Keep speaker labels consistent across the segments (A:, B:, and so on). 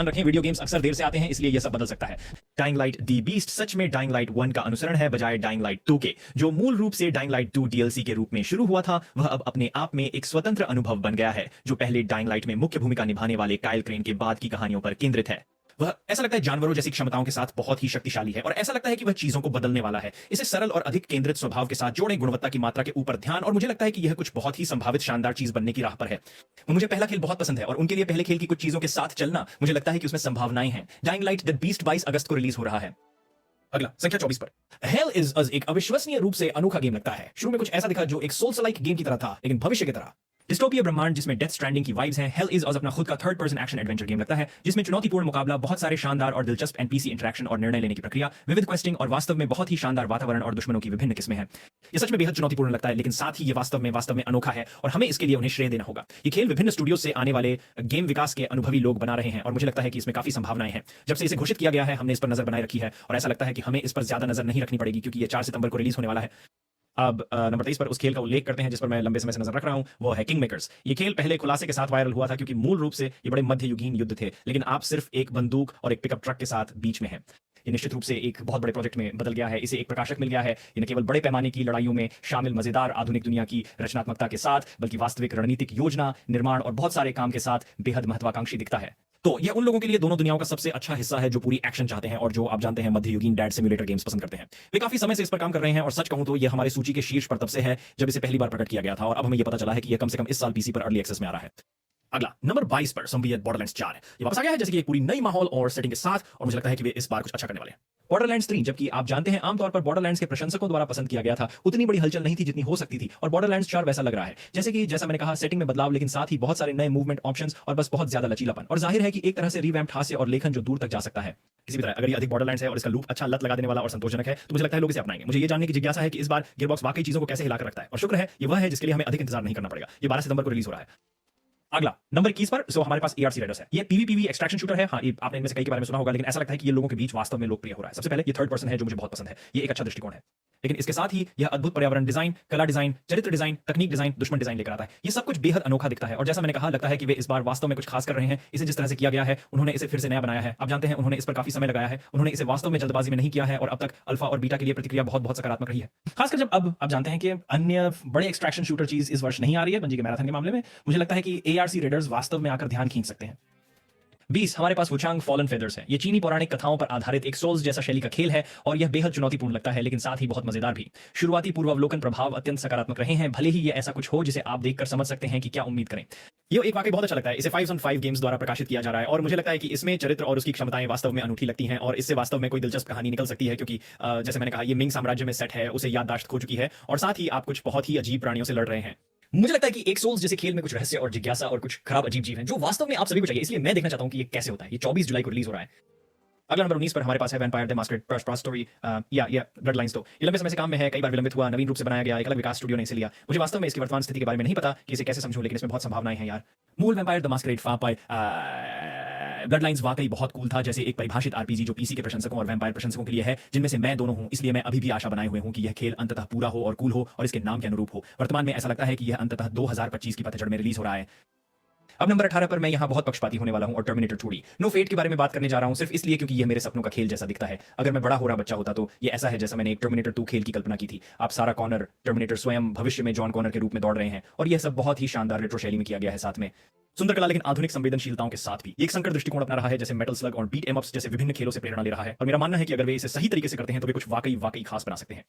A: रखें, video games अक्सर देर से आते हैं, इसलिए यह सब बदल सकता है। डाइंग लाइट दी बीस्ट सच में डाइंग लाइट 1 का अनुसरण है, बजाय डाइंग लाइट 2 के, जो मूल रूप से डाइंग लाइट 2 डीएलसी के रूप में शुरू हुआ था। वह अब अपने आप में एक स्वतंत्र अनुभव बन गया है, जो पहले डाइंग लाइट में मुख्य भूमिका निभाने वाले काइल क्रेन के बाद की कहानियों पर केंद्रित है। वह ऐसा लगता है जानवरों जैसी क्षमताओं के साथ बहुत ही शक्तिशाली है, और ऐसा लगता है कि वह चीजों को बदलने वाला है। इसे सरल और अधिक केंद्रित स्वभाव के साथ जोड़ें, गुणवत्ता की मात्रा के ऊपर ध्यान, और मुझे लगता है कि यह कुछ बहुत ही संभावित शानदार चीज बनने की राह पर है। मुझे पहला खेल बहुत पसंद है, और उनके लिए पहले खेल की कुछ चीजों के साथ चलना, मुझे लगता है कि उसमें संभावनाएं हैं। डाइंग लाइट द बीस्ट 22 अगस्त को रिलीज हो रहा है। अगला संख्या 24 पर हेल इज अस एक अविश्वसनीय रूप से अनोखा गेम लगता है। शुरू में कुछ ऐसा दिखा जो एक सोल्स लाइक गेम की तरह था, लेकिन भविष्य की तरह डिस्टोपिया ब्रह्मांड जिसमें डेथ स्ट्रैंडिंग की वाइब्स हैं। हेल इज अस अपना खुद का third person action adventure game लगता है, जिसमें चुनौतीपूर्ण मुकाबला, बहुत सारे शानदार और दिलचस्प एनपीसी इंटरेक्शन और निर्णय लेने की प्रक्रिया, विविध क्वेस्टिंग और वास्तव में बहुत ही शानदार वातावरण और दुश्मनों की विभिन्न किस्में हैं। ये सच में बेहद चुनौतीपूर्ण लगता है, लेकिन साथ ही ये वास्तव में अनोखा है, और हमें इसके लिए उन्हें श्रेय देना होगा। ये खेल विभिन्न स्टूडियो से आने वाले गेम विकास के अनुभवी लोग बना रहे हैं, और मुझे लगता है कि इसमें काफी संभावनाएं हैं। जब से इसे घोषित किया गया है, हमने इस पर नजर बनाए रखी है, और ऐसा लगता है कि हमें इस पर ज्यादा नजर नहीं रखनी पड़ेगी, क्योंकि ये 4 सितंबर को रिलीज होने वाला है। अब नंबर 23 पर उस खेल का उल्लेख करते हैं जिस पर मैं लंबे समय से नजर रख रहा हूं, वो है किंग मेकर्स। ये खेल पहले खुलासे के साथ वायरल हुआ था, क्योंकि मूल रूप से ये बड़े मध्ययुगीन युद्ध थे, लेकिन आप सिर्फ एक बंदूक और एक पिकअप ट्रक के साथ बीच में हैं। ये निश्चित रूप से एक बहुत बड़े प्रोजेक्ट में बदल गया है। इसे एक प्रकाशक मिल गया है। ये न केवल बड़े पैमाने की लड़ाइयों में शामिल मजेदार आधुनिक दुनिया की रचनात्मकता के साथ, बल्कि वास्तविक रणनीतिक योजना, निर्माण और बहुत सारे काम के साथ बेहद महत्वाकांक्षी दिखता है। तो यह उन लोगों के लिए दोनों दुनियाओं का सबसे अच्छा हिस्सा है, जो पूरी एक्शन चाहते हैं और जो आप जानते हैं मध्ययुगीन डैड सिमुलेटर गेम्स पसंद करते हैं। वे काफी समय से इस पर काम कर रहे हैं, और सच कहूं तो यह हमारे सूची के शीर्ष पर तब से है जब इसे पहली बार प्रकट किया गया था, और अब हमें यह पता चला है कि यह कम से कम इस साल पीसी पर अर्ली एक्सेस में आ रहा है। अगला नंबर 22 पर ज़ॉम्बीज बॉर्डरलैंड्स 4 है। ये वापस आ गया है जैसे कि एक पूरी नई माहौल और सेटिंग के साथ, और मुझे लगता है कि वे इस बार कुछ अच्छा करने वाले हैं। बॉर्डरलैंड्स 3, जबकि आप जानते हैं आमतौर पर बॉर्डरलैंड्स के प्रशंसकों द्वारा पसंद किया गया था, उतनी बड़ी हलचल नहीं थी जितनी हो सकती थी, और बॉर्डरलैंड्स 4 वैसा लग रहा है। जैसा मैंने कहा, सेटिंग में बदलाव, लेकिन साथ ही बहुत सारे नए मूवमेंट ऑप्शंस और बस बहुत ज्यादा लचीलापन, और जाहिर है कि एक तरह से रिवैम्प्ड हास्य और लेखन जो दूर तक जा सकता है। किसी भी तरह अगर ये अधिक बॉर्डरलैंड्स है और इसका लूप अच्छा लत लगा देने वाला और संतोषजनक है, तो मुझे लगता है लोग इसे अपनाएंगे। मुझे ये जानने की जिज्ञासा है कि इस बार गियरबॉक्स वाकई चीजों को कैसे हिलाकर रखता है, और शुक्र है ये वह है जिसके लिए हमें अधिक इंतजार नहीं करना पड़ेगा। ये 12 सितंबर को रिलीज हो रहा है। अगला नंबर 21 पर हमारे पास ARC राइडर्स है। ये पीवीपी एक्सट्रैक्शन शूटर है। हाँ, आपने इनमें से कई के बारे में सुना होगा, लेकिन ऐसा लगता है कि ये लोगों के बीच वास्तव में लोकप्रिय हो रहा है। सबसे पहले ये थर्ड पर्सन है, जो मुझे बहुत पसंद है। ये एक अच्छा दृष्टिकोण है, लेकिन इसके साथ ही यह अद्भुत पर्यावरण डिजाइन, कला डिजाइन, चरित्र डिजाइन, तकनीक डिजाइन, दुश्मन डिजाइन लेकर आता है। ये सब कुछ बेहद अनोखा दिखता है, और जैसा मैंने कहा, लगता है कि वे इस बार वास्तव में कुछ खास कर रहे हैं। इसे जिस तरह से किया गया है, उन्होंने इसे फिर से नया बनाया है। आप जानते हैं उन्होंने इस पर काफी समय लगाया है, उन्होंने इसे वास्तव में जल्दबाजी में नहीं किया है, और अब तक अल्फा और बीटा के लिए प्रतिक्रिया बहुत सकारात्मक रही है। खासकर जब अब आप जानते हैं कि अन्य बड़े एक्सट्रैक्शन शूटर चीज इस वर्ष नहीं आ रही है बंजी के मैराथन के मामले में, मुझे लगता है कि ARC रेडर्स वास्तव में आकर ध्यान खींच सकते हैं। 20 हमारे पास वुचांग फॉलन फेदर्स है। ये चीनी पौराणिक कथाओं पर आधारित एक सोल्स जैसा शैली का खेल है, और यह बेहद चुनौतीपूर्ण लगता है, लेकिन साथ ही बहुत मजेदार भी। शुरुआती पूर्वावलोकन प्रभाव अत्यंत सकारात्मक रहे हैं, भले ही ये ऐसा कुछ हो जिसे आप देखकर समझ सकते हैं कि क्या उम्मीद करें। ये एक वाकई बहुत अच्छा लगता है। इसे 5 on 5 गेम्स द्वारा प्रकाशित किया जा रहा है, और मुझे लगता है कि इसमें चरित्र और उसकी क्षमताएं वास्तव में अनूठी लगती हैं, और इससे वास्तव में कोई दिलचस्प कहानी निकल सकती है, क्योंकि जैसे मैंने कहा, ये मिंग साम्राज्य में सेट है, उसे याददाश्त खो चुकी है, और साथ ही आप कुछ बहुत ही अजीब प्राणियों से लड़ रहे हैं। मुझे लगता है कि एक सोल्स जैसे खेल में कुछ रहस्य और जिज्ञासा और कुछ खराब अजीब जीव हैं, जो वास्तव में आप सभी को चाहिए। इसलिए मैं देखना चाहता हूं कि ये कैसे होता है। ये 24 जुलाई को रिलीज हो रहा है। अगला नंबर 19 पर हमारे पास है वैम्पायर द मास्करेड स्टोरी या ब्लड लाइन्स। तो ये लंबे समय से काम में है, कई बार विलंबित हुआ, नवीन रूप से बनाया गया, एक अलग विकास स्टूडियो ने इसे लिया। मुझे वास्तव में इसकी वर्तमान स्थिति के बारे में नहीं पता कि इसे कैसे समझूं, लेकिन इसमें बहुत संभावनाएं हैं यार। मूल vampire the masquerade blood lines वाकई बहुत कूल था, जैसे एक परिभाषित RPG जो PC के प्रशंसकों और वैम्पायर प्रशंसकों के लिए है, जिनमें से मैं दोनों हूं। इसलिए मैं अभी भी आशा बनाए हुए हूं कि यह खेल अंततः पूरा हो और कूल हो, और इसके नाम के अनुरूप हो। वर्तमान में ऐसा लगता है कि यह अंततः 2025 की पतझड़ में रिलीज हो रहा है। अब नंबर 18 पर मैं यहाँ बहुत पक्षपाती होने वाला हूँ, और टर्मिनेटर 2D नो फेट के बारे में बात करने जा रहा हूँ, सिर्फ इसलिए क्योंकि यह मेरे सपनों का खेल जैसा दिखता है। अगर मैं बड़ा हो रहा बच्चा होता तो ये ऐसा है जैसा मैंने एक टर्मिनेटर 2 खेल की कल्पना की थी। आप सारा कॉनर, टर्मिनेटर स्वयं भविष्य में जॉन कॉनर के रूप में दौड़ रहे हैं, और यह सब बहुत ही शानदार रेट्रो शैली में किया गया है, साथ में सुंदर कला, लेकिन आधुनिक संवेदनशीलताओं के साथ भी। एक संकर दृष्टिकोण अपना रहा है, जैसे मेटल स्लग और बीट एम अप्स जैसे विभिन्न खेलों से प्रेरणा ले रहा है, और मेरा मानना है कि अगर वे इसे सही तरीके से करते हैं तो वे कुछ वाकई खास बना सकते हैं।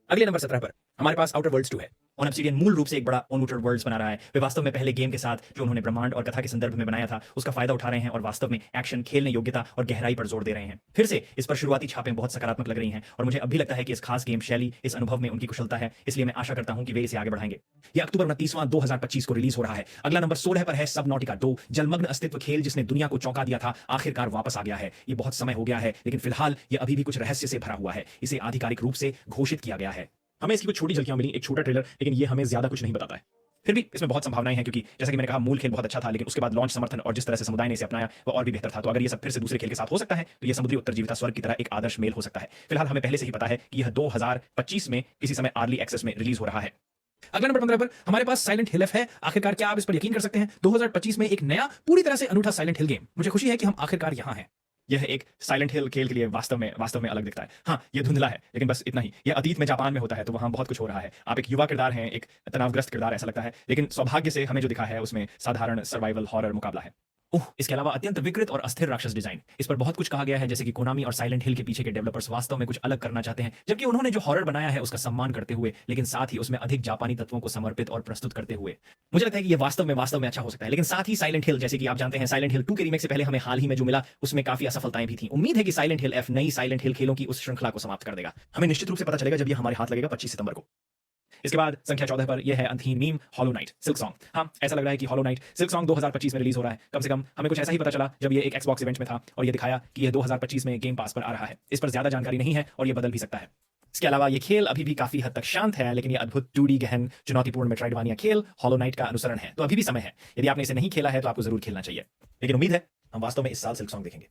A: अगले नंबर 17 पर हमारे पास आउटर वर्ल्ड्स 2 है। ऑन ऑब्सिडियन मूल रूप से एक बड़ा ऑन आउटर वर्ल्ड्स बना रहा है। वे वास्तव में पहले गेम के साथ जो उन्होंने ब्रह्मांड और कथा के संदर्भ में बनाया था, उसका फायदा उठा रहे हैं, और वास्तव में एक्शन, खेलने योग्यता और गहराई पर जोर दे रहे हैं। फिर से इस पर शुरुआती छापें बहुत सकारात्मक लग रही हैं, और मुझे अब भी लगता है कि इस खास गेम शैली, इस अनुभव में उनकी कुशलता है। इसलिए मैं आशा करता हूं कि वे इसे आगे बढ़ाएंगे। यह अक्टूबर 29वां 2025 को रिलीज हो रहा है। अगला नंबर 16 पर है सबनॉटिका 2, जलमग्न अस्तित्व खेल जिसने दुनिया को चौंका दिया था, आखिरकार वापस आ गया है। ये बहुत समय हो गया है, लेकिन फिलहाल यह अभी भी कुछ रहस्य से भरा हुआ है। इसे आधिकारिक रूप से घोषित किया गया है। हमें इसकी कुछ छोटी झलकियां मिली, एक छोटा ट्रेलर, लेकिन ये हमें ज्यादा कुछ नहीं बताता है। फिर भी इसमें बहुत संभावनाएं हैं, क्योंकि जैसा कि मैंने कहा, मूल खेल बहुत अच्छा था, लेकिन उसके बाद लॉन्च समर्थन और जिस तरह से समुदाय ने इसे अपनाया वो और भी बेहतर था। तो अगर ये सब फिर से दूसरे खेल के साथ हो सकता है, तो ये समुद्री उत्तरजीविता स्वर्ग की तरह एक आदर्श मेल हो सकता है। फिलहाल हमें पहले से ही पता है कि यह 2025 में किसी समय अर्ली एक्सेस में रिलीज हो रहा है।
B: अगला नंबर 15 पर हमारे पास साइलेंट हिल एफ है। आखिरकार क्या आप इस पर यकीन कर सकते हैं? 2025 में एक नया पूरी तरह से अनूठा साइलेंट हिल गेम। मुझे खुशी है कि हम आखिरकार यहाँ हैं।
A: यह एक साइलेंट हिल खेल के लिए वास्तव में अलग दिखता है। हाँ, ये धुंधला है, लेकिन बस इतना ही। यह अतीत में जापान में होता है, तो वहाँ बहुत कुछ हो रहा है। आप एक युवा किरदार हैं, एक तनावग्रस्त किरदार ऐसा लगता है, लेकिन सौभाग्य से हमें जो दिखा है उसमें साधारण सर्वाइवल हॉरर मुकाबला है। इसके अलावा अत्यंत विकृत और अस्थिर राक्षस डिजाइन। इस पर बहुत कुछ कहा गया है, जैसे कि कोनामी और साइलेंट हिल के पीछे के डेवलपर्स वास्तव में कुछ अलग करना चाहते हैं, जबकि उन्होंने जो हॉरर बनाया है उसका सम्मान करते हुए, लेकिन साथ ही उसमें अधिक जापानी तत्वों को समर्पित और प्रस्तुत करते हुए। मुझे लगता है कि ये वास्तव में अच्छा हो सकता है, लेकिन साथ ही साइलेंट हिल, जैसे कि आप जानते हैं, साइलेंट हिल 2 के रीमेक से पहले हमें हाल ही में जो मिला उसमें काफी असफलताएं भी थी। उम्मीद है कि साइलेंट हिल एफ नई साइलेंट हिल खेलों की उस श्रृंखला को समाप्त कर देगा। हमें निश्चित रूप से पता चलेगा जब ये हमारे हाथ लगेगा 25 सितंबर को। इसके बाद संख्या 14 पर यह है अंतहीन meme hollow night silk song. हाँ, ऐसा लग रहा है कि हॉलो नाइट सिल्क सॉन्ग 2025 में रिलीज हो रहा है। कम से कम हमें कुछ ऐसा ही पता चला जब ये एक एक्सबॉक्स इवेंट में था और ये दिखाया कि यह 2025 में गेम पास पर आ रहा है। इस पर ज्यादा जानकारी नहीं है और ये बदल भी सकता है। इसके अलावा ये खेल अभी भी काफी हद तक शांत है, लेकिन ये अद्भुत 2D गहन चुनौतीपूर्ण मेट्रोइडवानिया खेल हॉलो नाइट का अनुसरण है, तो अभी भी समय है। यदि आपने इसे नहीं खेला है तो आपको जरूर खेलना चाहिए, लेकिन उम्मीद है हम वास्तव में इस साल सिल्क सॉन्ग देखेंगे।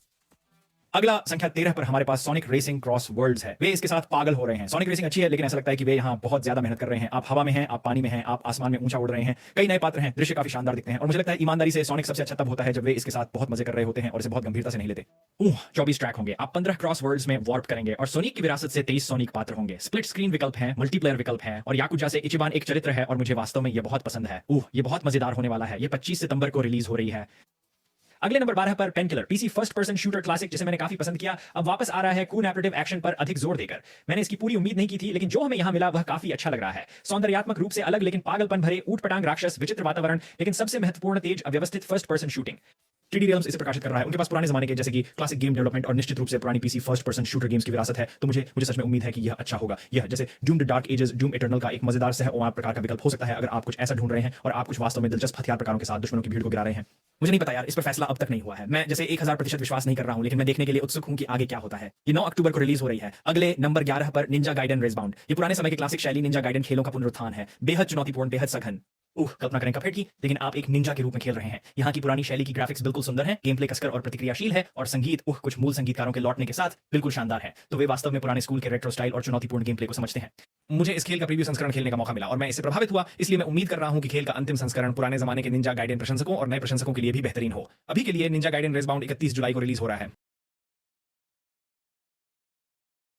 A: अगला संख्या 13 पर हमारे पास सोनिक रेसिंग क्रॉस वर्ल्ड्स है। वे इसके साथ पागल हो रहे हैं। सोनिक रेसिंग अच्छी है, लेकिन ऐसा लगता है कि वे यहाँ बहुत ज्यादा मेहनत कर रहे हैं। आप हवा में हैं, आप पानी में हैं, आप आसमान में ऊंचा उड़ रहे हैं। कई नए पात्र हैं, दृश्य काफी शानदार दिखते हैं और मुझे लगता है ईमानदारी से सोनिक सबसे अच्छा तब होता है जब वे इसके साथ बहुत मजे कर रहे होते हैं और इसे बहुत गंभीरता से नहीं लेते। 24 ट्रैक होंगे, आप 15 क्रॉस वर्ल्ड्स में वार्प करेंगे और सोनिक की विरासत से 23 सोनिक पात्र होंगे। स्प्लिट स्क्रीन विकल्प है, मल्टीप्लेयर विकल्प है और याकुजा से इचिबान एक चरित्र है और मुझे वास्तव में ये बहुत पसंद है। ये बहुत मजेदार होने वाला है। ये 25 सितंबर को रिलीज हो रही है। अगले नंबर 12 पर painkiller PC first person shooter classic, जिसे मैंने काफी पसंद किया, अब वापस आ रहा है कूल नैरेटिव एक्शन पर अधिक जोर देकर। मैंने इसकी पूरी उम्मीद नहीं की थी, लेकिन जो हमें यहां मिला वह काफी अच्छा लग रहा है। सौंदर्यात्मक रूप से अलग, लेकिन पागलपन भरे ऊट पटांग राक्षस, विचित्र वातावरण, लेकिन सबसे महत्वपूर्ण तेज अव्यवस्थित first person shooting. 3D Realms इसे प्रकाशित कर रहा है। उनके पास पुराने जमाने के जैसे कि क्लासिक गेम डेवलपमेंट और निश्चित रूप से पुरानी PC first person shooter games की विरासत है, तो मुझे सच में उम्मीद है कि यह अच्छा होगा। यह जैसे Doom the dark ages, Doom eternal का एक मजेदार सह प्रकार का विकल्प हो सकता है अगर आप कुछ ऐसा ढूंढ रहे हैं और आप कुछ वास्तव में दिलचस्प हथियार प्रकारों के साथ दुश्मनों की भीड़ को गिरा रहे हैं। मुझे नहीं पता यार, इस पर फैसला अब तक नहीं हुआ है। मैं जैसे 1000% विश्वास नहीं कर रहा हूं, लेकिन मैं देखने के लिए उत्सुक हूं कि आगे क्या होता है। ये 9 अक्टूबर को रिलीज हो रही है। अगले नंबर 11 पर निंजा गाइडेन रेसबाउंड। ये पुराने समय के क्लासिक शैली निंजा गाइडेन खेलों का पुनरुत्थान है। बेहद चुनौतीपूर्ण, बेहद सघन। कल्पना करें कपहेड की, लेकिन आप एक निंजा के रूप में खेल रहे हैं। यहाँ की पुरानी शैली की ग्राफिक्स बिल्कुल सुंदर है, गेम प्ले कसकर और प्रतिक्रियाशील है और संगीत कुछ मूल संगीतकारों के लौटने के साथ बिल्कुल शानदार है। तो वे वास्तव में पुराने स्कूल के रेट्रो स्टाइल और चुनौतीपूर्ण गेम प्ले को समझते हैं। मुझे इस खेल का प्रीव्यू संस्करण खेलने का मौका मिला और मैं इससे प्रभावित हुआ, इसलिए मैं उम्मीद कर रहा हूं कि खेल का अंतिम संस्करण पुराने जमाने के निंजा गाइडेन प्रशंसकों और नए प्रशंसकों के लिए भी बेहतरीन हो। अभी के लिए निंजा गाइडेन रेसबाउंड 31 जुलाई को रिलीज हो रहा है।